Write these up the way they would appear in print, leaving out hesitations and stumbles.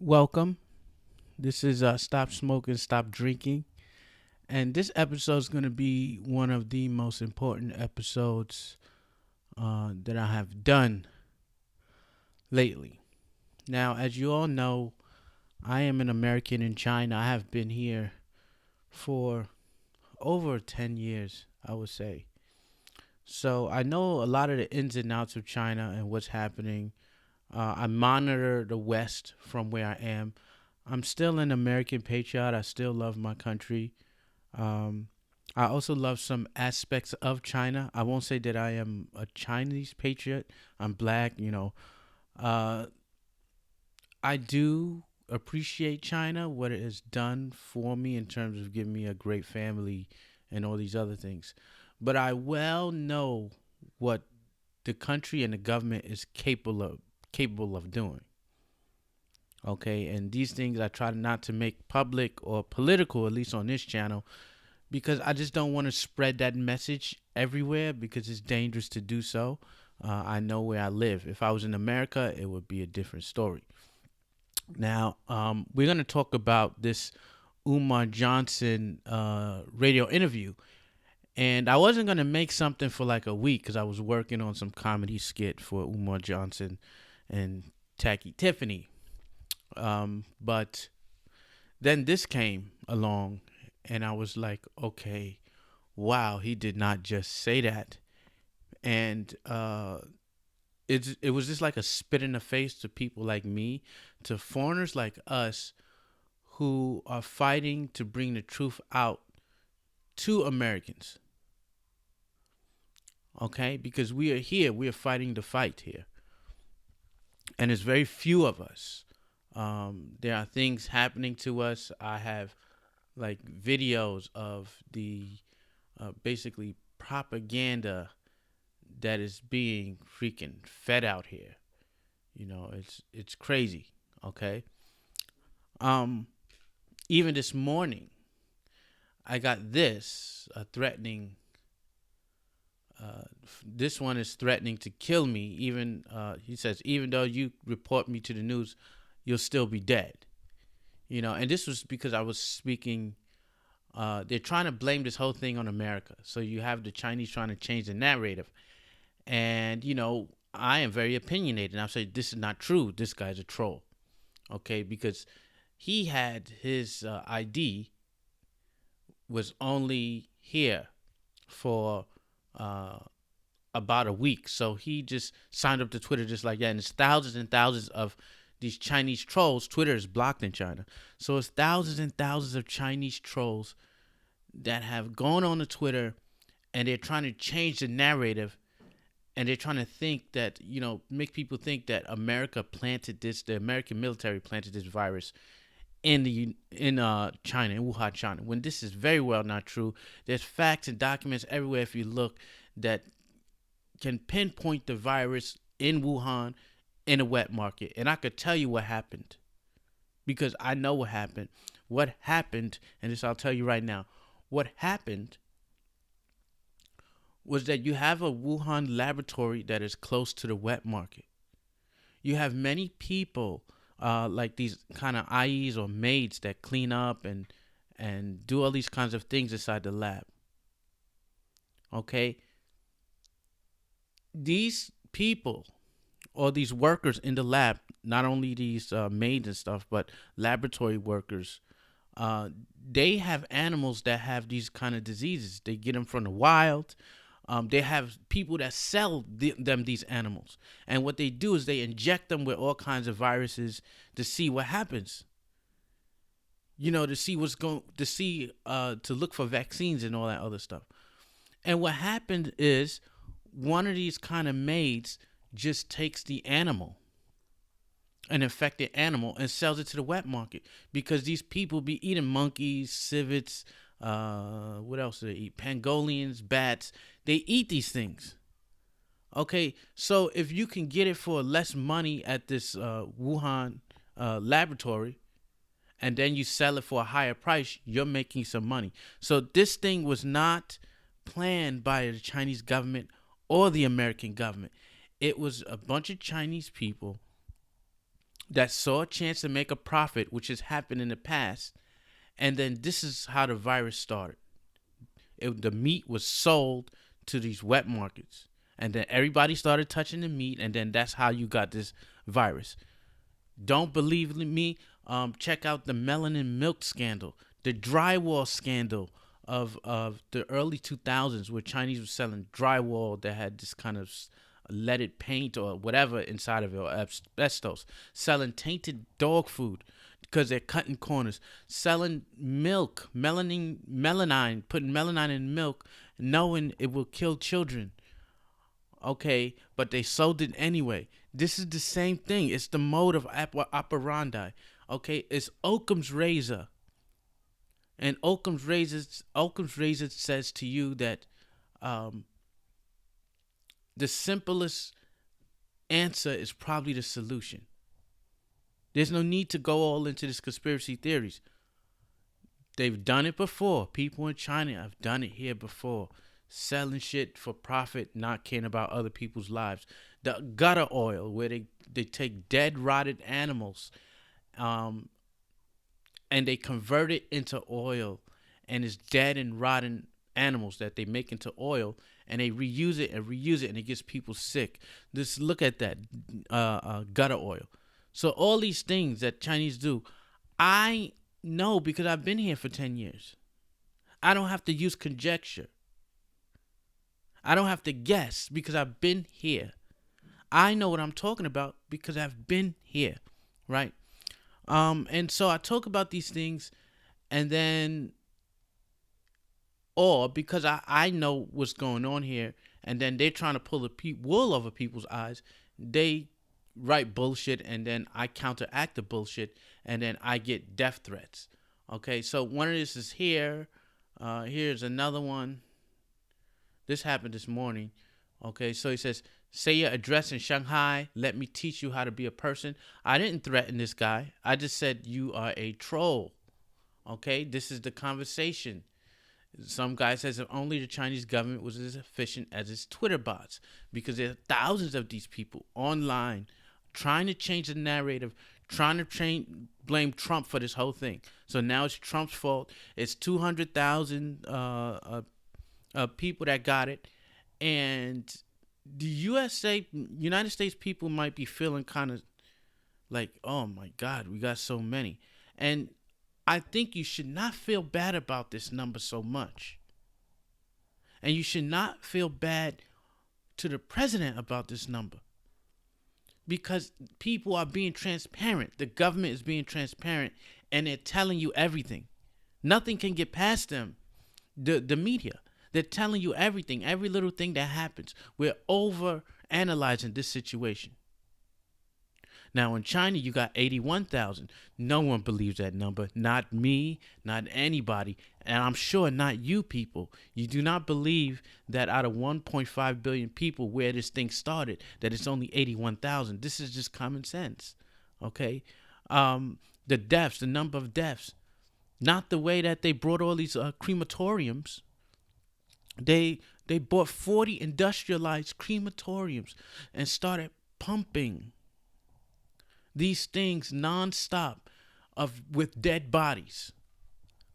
Welcome. This is Stop Smoking, Stop Drinking. And this episode is going to be one of the most important episodes that I have done lately. Now, as you all know, I am an American in China. I have been here for over 10 years, I would say. So I know a lot of the ins and outs of China and what's happening. I monitor the West from where I am. I'm still an American patriot. I still love my country. Um, I also love some aspects of China. I won't say that I am a Chinese patriot. I'm black. Uh, I do appreciate China, what it has done for me in terms of giving me a great family and all these other things. But I well know what the country and the government is capable of doing. Okay, and these things I try not to make public or political, at least on this channel, because I just don't want to spread that message everywhere because it's dangerous to do so. I know where I live. If I was in America, it would be a different story. Now, we're going to talk about this Umar Johnson radio interview. And I wasn't going to make something for like a week because I was working on some comedy skit for Umar Johnson and Tacky Tiffany. But then this came along, and I was like, okay, wow, he did not just say that. And it was just like a spit in the face to people like me, to foreigners like us who are fighting to bring the truth out to Americans. Okay, because we are here, we are fighting the fight here, and there's very few of us. There are things happening to us. I have like videos of the basically propaganda that is being freaking fed out here. It's crazy. Okay. Um, Even this morning, I got this threatening. This one is threatening to kill me. Even he says, even though you report me to the news, you'll still be dead. And this was because I was speaking. They're trying to blame this whole thing on America. So you have the Chinese trying to change the narrative. And, I am very opinionated. And I'll say, this is not true. This guy's a troll. Okay. Because he had his ID was only here for about a week. So he just signed up to Twitter just like that. And it's thousands and thousands of these Chinese trolls. Twitter is blocked in China. So it's thousands and thousands of Chinese trolls that have gone on to Twitter, and they're trying to change the narrative, and they're trying to think that, make people think that America planted this, the American military planted this virus in China, in Wuhan, China, when this is very well not true. There's facts and documents everywhere if you look that can pinpoint the virus in Wuhan in a wet market. And I could tell you what happened because I know what happened. What happened, and this I'll tell you right now, what happened was that you have a Wuhan laboratory that is close to the wet market. You have many people like these kind of IEs or maids that clean up and do all these kinds of things inside the lab. Okay? These people or these workers in the lab, not only these maids and stuff, but laboratory workers, they have animals that have these kind of diseases. They get them from the wild. They have people that sell them these animals, and what they do is they inject them with all kinds of viruses to see what happens. To see what's going to see to look for vaccines and all that other stuff. And what happened is one of these kind of maids just takes the animal, an infected animal, and sells it to the wet market because these people be eating monkeys, civets, what else do they eat? Pangolins, bats. They eat these things. Okay, so if you can get it for less money at this Wuhan laboratory, and then you sell it for a higher price, you're making some money. So this thing was not planned by the Chinese government or the American government. It was a bunch of Chinese people that saw a chance to make a profit, which has happened in the past. And then this is how the virus started. The meat was sold to these wet markets. And then everybody started touching the meat. And then that's how you got this virus. Don't believe me? Check out the melanin milk scandal, the drywall scandal of the early 2000s, where Chinese were selling drywall that had this kind of leaded paint or whatever inside of it, or asbestos, selling tainted dog food because they're cutting corners, selling milk, melanine, putting melanine in milk, knowing it will kill children. Okay, but they sold it anyway. This is the same thing. It's the mode of operandi. Okay, it's Occam's razor, and Occam's razor says to you that um, the simplest answer is probably the solution. There's no need to go all into this conspiracy theories. They've done it before. People in China have done it here before. Selling shit for profit, not caring about other people's lives. The gutter oil, where they take dead, rotted animals, um, and they convert it into oil, and it's dead and rotten animals that they make into oil, and they reuse it and reuse it, and it gets people sick. Just look at that gutter oil. So all these things that Chinese do, I know because I've been here for 10 years. I don't have to use conjecture. I don't have to guess because I've been here. I know what I'm talking about because I've been here, right? And so I talk about these things, and then, or because I know what's going on here, and then they're trying to pull the wool over people's eyes, they write bullshit, and then I counteract the bullshit, and then I get death threats. Okay, so one of this is here. Here's another one. This happened this morning. Okay, so he says, say your address in Shanghai. Let me teach you how to be a person. I didn't threaten this guy. I just said you are a troll. Okay, this is the conversation. Some guy says if only the Chinese government was as efficient as its Twitter bots, because there are thousands of these people online trying to change the narrative, trying to blame Trump for this whole thing. So now it's Trump's fault. It's 200,000 people that got it, and the United States people might be feeling kind of like, oh my God, we got so many. And I think you should not feel bad about this number so much. And you should not feel bad to the president about this number. Because people are being transparent. The government is being transparent, and they're telling you everything. Nothing can get past them. The media. They're telling you everything, every little thing that happens. We're over analyzing this situation. Now in China, you got 81,000. No one believes that number. Not me, not anybody. And I'm sure not you people. You do not believe that out of 1.5 billion people where this thing started, that it's only 81,000. This is just common sense. Okay? The deaths, the number of deaths. Not the way that they brought all these crematoriums. They bought 40 industrialized crematoriums and started pumping these things nonstop with dead bodies.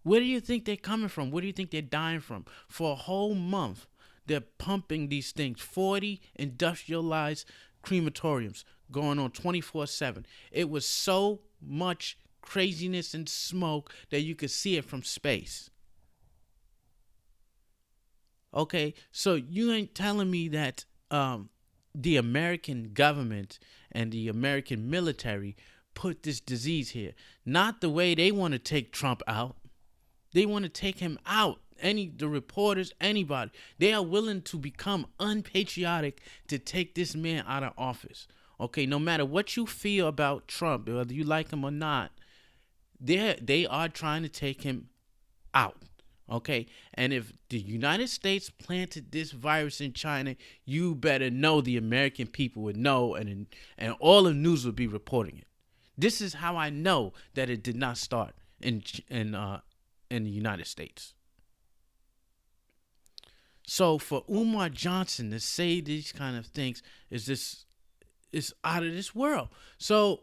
Where do you think they're coming from? Where do you think they're dying from? For a whole month, they're pumping these things. 40 industrialized crematoriums going on 24/7. It was so much craziness and smoke that you could see it from space. Okay, so you ain't telling me that the American government and the American military put this disease here. Not the way they want to take Trump out. They want to take him out. The reporters, anybody. They are willing to become unpatriotic to take this man out of office. Okay, no matter what you feel about Trump, whether you like him or not, they are trying to take him out. Okay, and if the United States planted this virus in China, you better know the American people would know, and all the news would be reporting it. This is how I know that it did not start in the United States. So for Umar Johnson to say these kind of things is out of this world. So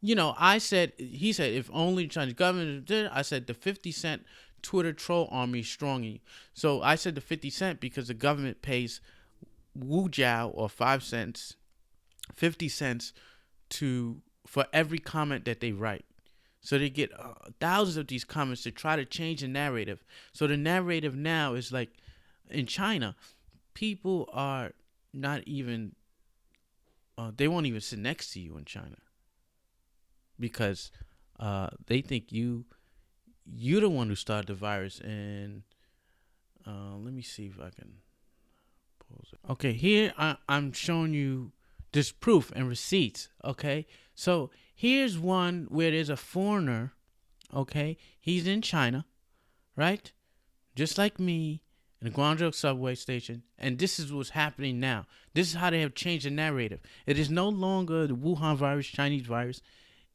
he said, if only Chinese government did it, I said the 50 Cent Twitter troll army is strong in you. So I said the 50 Cent because the government pays Wu Jiao or 5 cents, 50 cents for every comment that they write. So they get thousands of these comments to try to change the narrative. So the narrative now is like in China, people are not even, they won't even sit next to you in China because they think you're the one who started the virus. And let me see if I can pause it. Okay, here I'm showing you this proof and receipts. Okay, so here's one where there's a foreigner. Okay, he's in China, right? Just like me, in the Guangzhou subway station, and this is what's happening now. This is how they have changed the narrative. It is no longer the Wuhan virus, Chinese virus.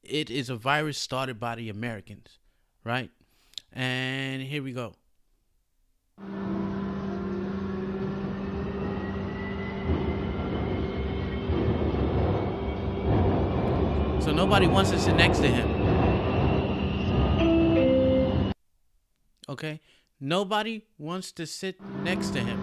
It is a virus started by the Americans, right? And here we go. So nobody wants to sit next to him. Okay? Nobody wants to sit next to him.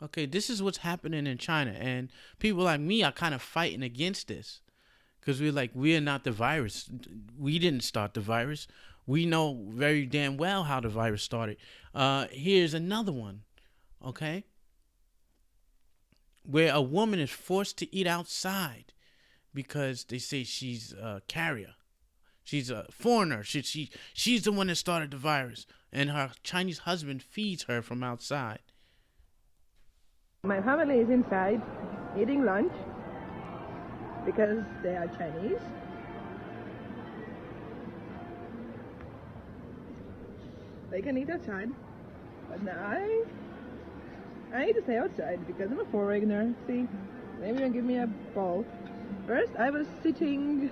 Okay, this is what's happening in China. And people like me are kind of fighting against this. Because we're like, we're not the virus. We didn't start the virus. We know very damn well how the virus started. Here's another one, okay? Where a woman is forced to eat outside because they say she's a carrier. She's a foreigner. She's the one that started the virus. And her Chinese husband feeds her from outside. My family is inside eating lunch because they are Chinese. They can eat outside, but now I need to stay outside because I'm a foreigner. See, maybe you can give me a bowl. First, I was sitting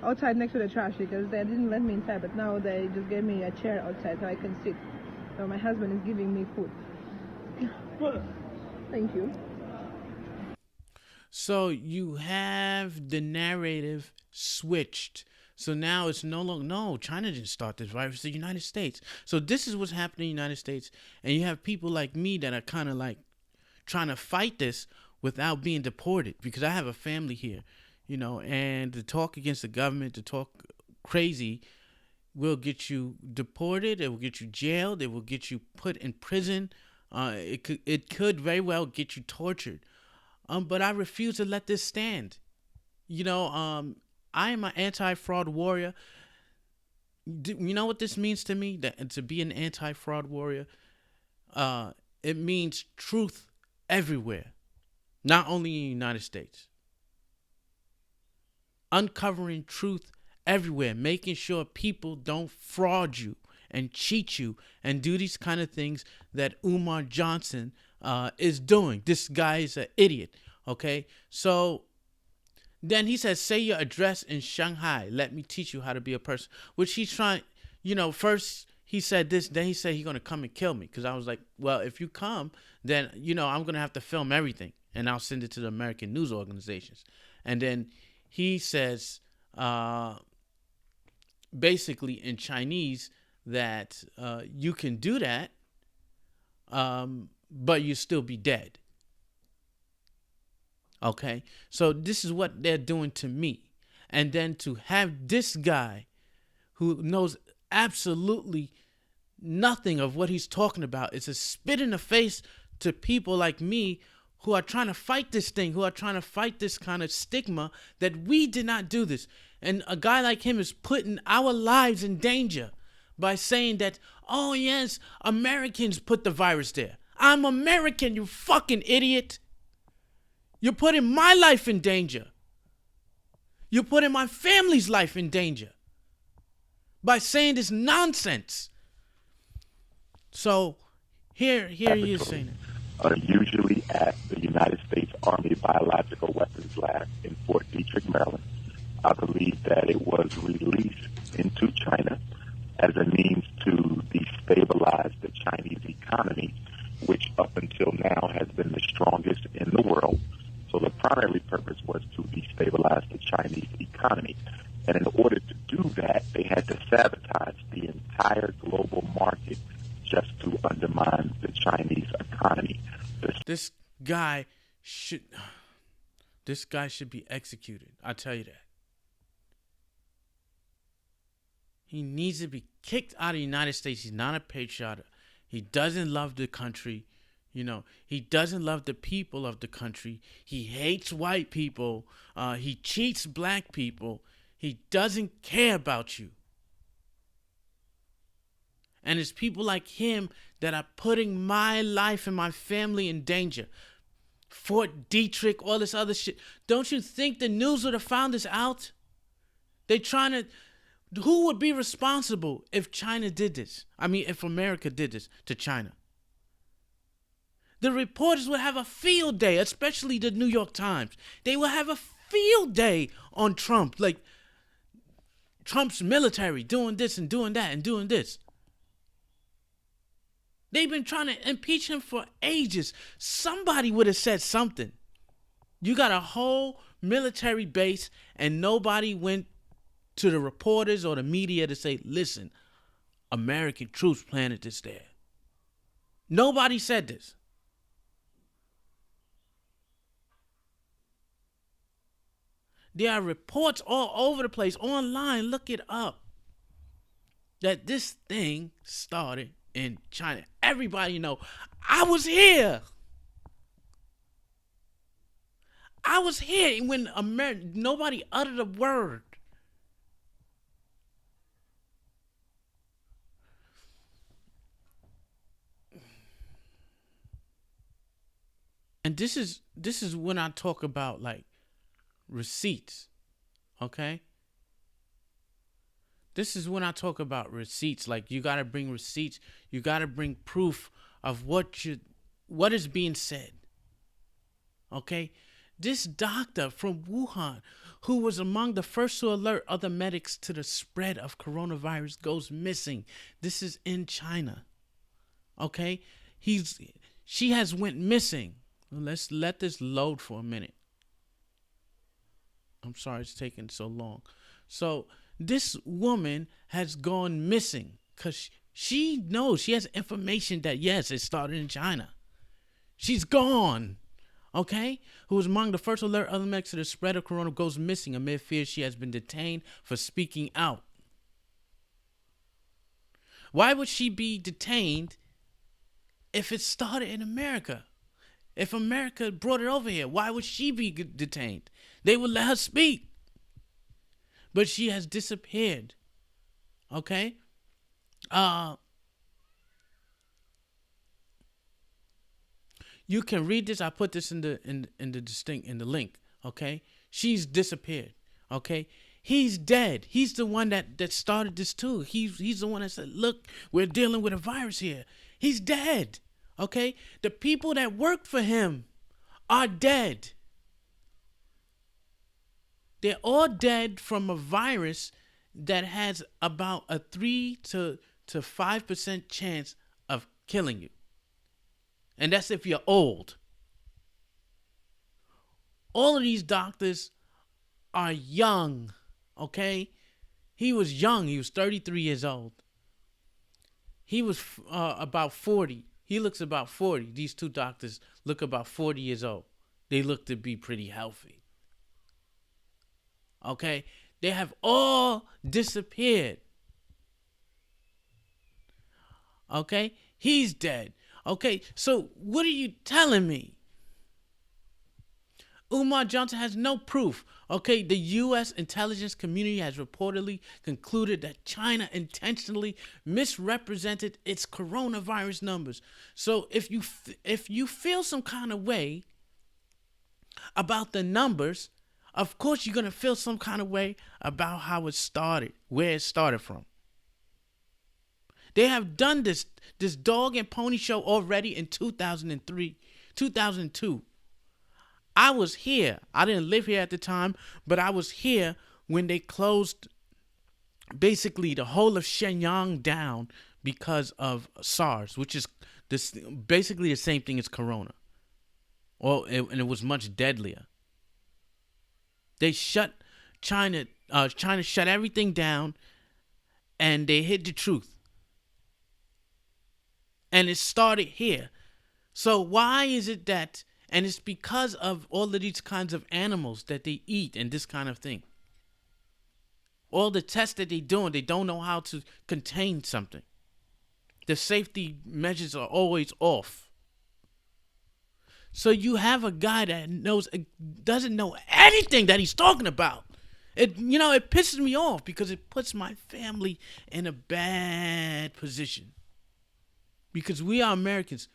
outside next to the trash because they didn't let me inside, but now they just gave me a chair outside so I can sit. So my husband is giving me food. Thank you. So you have the narrative switched. So now it's no longer, no, China didn't start this virus, it's the United States. So this is what's happening in the United States. And you have people like me that are kind of like trying to fight this without being deported, because I have a family here, and to talk against the government, to talk crazy, will get you deported, it will get you jailed, it will get you put in prison. It could very well get you tortured. But I refuse to let this stand. I am an anti-fraud warrior. You know what this means to me? That to be an anti-fraud warrior, it means truth everywhere, not only in the United States. Uncovering truth everywhere, making sure people don't fraud you and cheat you and do these kind of things that Umar Johnson is doing. This guy is an idiot. Okay, so then he says, say your address in Shanghai. Let me teach you how to be a person. Which he's trying, first he said this, then he said he's going to come and kill me. Because I was like, well, if you come, then, I'm going to have to film everything. And I'll send it to the American news organizations. And then he says, basically in Chinese, that you can do that, but you still be dead. Okay, so this is what they're doing to me. And then to have this guy who knows absolutely nothing of what he's talking about, it's a spit in the face to people like me who are trying to fight this thing, who are trying to fight this kind of stigma that we did not do this. And a guy like him is putting our lives in danger by saying that, oh yes, Americans put the virus there. I'm American, you fucking idiot. You're putting my life in danger. You're putting my family's life in danger by saying this nonsense. So here he is saying it. Usually at the United States Army Biological Weapons Lab in Fort Detrick, Maryland. I believe that it was released into China as a means to destabilize the Chinese economy, which up until now has been the strongest in the world. So the primary purpose was to destabilize the Chinese economy. And in order to do that, they had to sabotage the entire global market just to undermine the Chinese economy. This guy should this guy should be executed. I tell you that. He needs to be kicked out of the United States. He's not a patriot. He doesn't love the country. He doesn't love the people of the country. He hates white people. He cheats black people. He doesn't care about you. And it's people like him that are putting my life and my family in danger. Fort Detrick, all this other shit. Don't you think the news would have found this out? They trying to... Who would be responsible if China did this? I mean, if America did this to China? The reporters would have a field day, especially the New York Times. They will have a field day on Trump. Like, Trump's military doing this and doing that and doing this. They've been trying to impeach him for ages. Somebody would have said something. You got a whole military base and nobody went to the reporters or the media to say, listen, American troops planted this there. Nobody said this. There are reports all over the place, online, look it up, that this thing started in China. Everybody know. I was here. I was here when nobody uttered a word. And this is when I talk about like receipts, okay? This is when I talk about receipts. Like, you got to bring receipts. You got to bring proof of what is being said, okay? This doctor from Wuhan, who was among the first to alert other medics to the spread of coronavirus, goes missing. This is in China, okay? She has went missing. Let's let this load for a minute. I'm sorry it's taking so long. So this woman has gone missing because she knows, she has information that, yes, it started in China. She's gone, okay? Who was among the first alert other medics to the spread of corona goes missing amid fears she has been detained for speaking out. Why would she be detained if it started in America? If America brought it over here, why would she be detained? They would let her speak. But she has disappeared. Okay? You can read this. I put this in the link. Okay? She's disappeared. Okay? He's dead. He's the one that started this too. He's the one that said, look, we're dealing with a virus here. He's dead. Okay? The people that worked for him are dead. They're all dead from a virus that has about a 3 to 5% chance of killing you. And that's if you're old. All of these doctors are young, okay? He was young. He was 33 years old. He was about 40. He looks about 40. These two doctors look about 40 years old. They look to be pretty healthy. Okay? They have all disappeared. Okay? He's dead. Okay? So what are you telling me? Umar Johnson has no proof. Okay, the U.S. intelligence community has reportedly concluded that China intentionally misrepresented its coronavirus numbers. So if you feel some kind of way about the numbers, of course you're going to feel some kind of way about how it started, where it started from. They have done this dog and pony show already in 2003, 2002. I was here. I didn't live here at the time, but I was here when they closed basically the whole of Shenyang down because of SARS, which is this basically the same thing as Corona. And it was much deadlier. They shut China. China shut everything down, and they hid the truth. And it started here. So why is it that? And it's because of all of these kinds of animals that they eat and this kind of thing. All the tests that they're doing, they don't know how to contain something. The safety measures are always off. So you have a guy that doesn't know anything that he's talking about. It pisses me off because it puts my family in a bad position. Because we are Americans.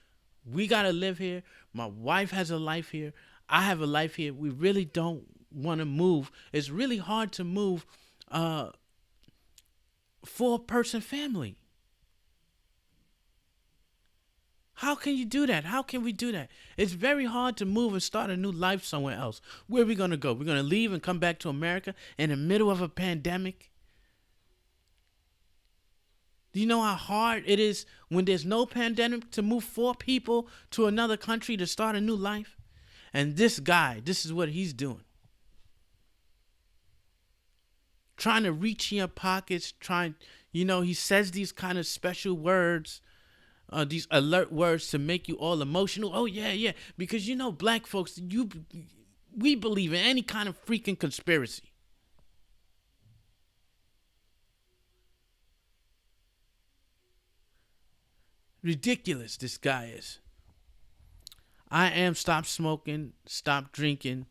We gotta live here. My wife has a life here. I have a life here. We really don't want to move. It's really hard to move 4-person family. How can you do that? How can we do that? It's very hard to move and start a new life somewhere else. Where are we going to go? We're going to leave and come back to America in the middle of a pandemic? Do you know how hard it is when there's no pandemic to move 4 people to another country to start a new life? And this guy, this is what he's doing. Trying to reach in your pockets, he says these kind of special words. These alert words to make you all emotional. Oh yeah, because black folks, we believe in any kind of freaking conspiracy. Ridiculous this guy is. I am stop smoking, stop drinking.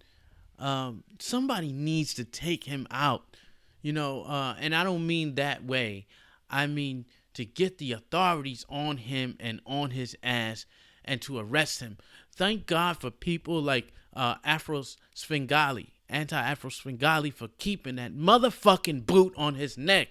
Somebody needs to take him out, and I don't mean that way. I mean to get the authorities on him and on his ass and to arrest him. Thank God for people like Anti-Afro Svengali for keeping that motherfucking boot on his neck.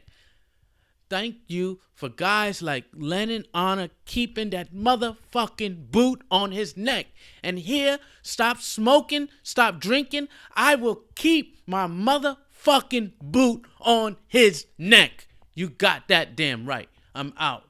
Thank you for guys like Lennon Honor keeping that motherfucking boot on his neck. And here, stop smoking, stop drinking. I will keep my motherfucking boot on his neck. You got that damn right. I'm out.